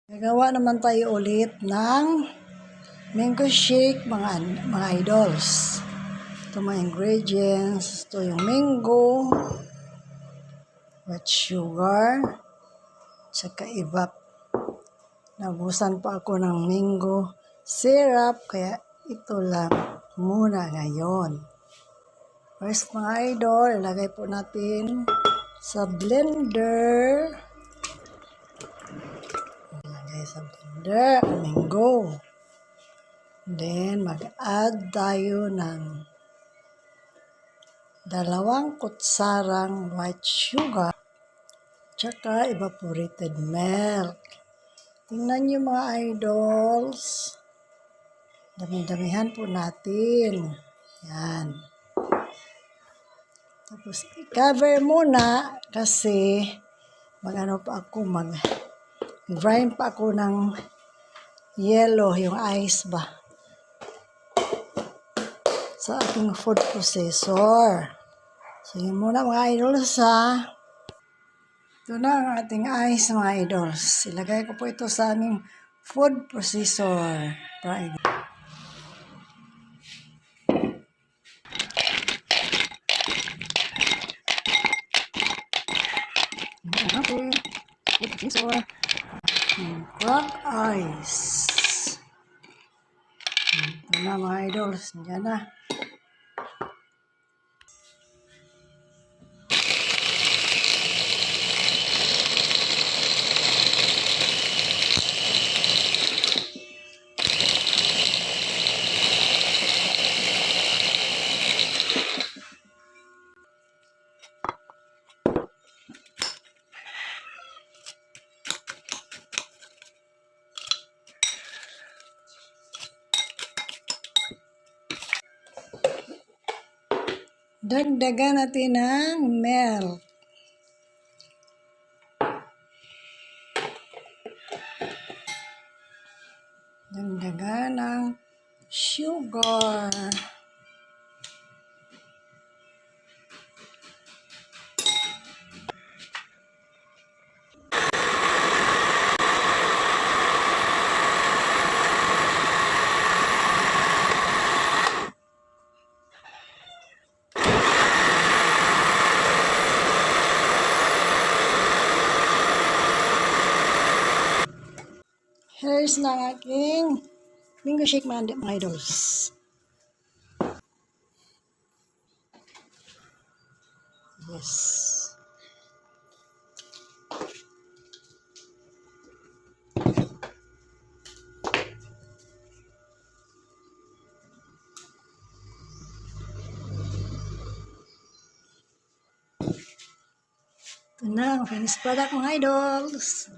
Gagawa naman tayo ulit ng mango shake, mga idols. Ito mga ingredients. Ito yung mango, white sugar, tsaka ibap. Nabusan pa ako ng mango syrup, kaya ito lang muna ngayon. First mga idol, ilagay po natin sa blender. Sa blender, mango. Then, mag-add tayo ng 2 kutsarang white sugar tsaka evaporated milk. Tingnan nyo mga idols. Dami-damihan po natin. Yan. Tapos, i-cover muna kasi mag-grind pa ako ng yellow, yung ice ba, sa ating food processor. So, yun muna mga idols ha. Ito na ang ating ice mga idols. Ilagay ko po ito sa aming food processor. Okay. Food processor. Crack ice. Ito na mga idols. Diyan na. Dagdagan natin ng milk. Dagdagan ng sugar. Here's na ang aking mango shake mga idols. Yes. Ito na ang finished product mga idols.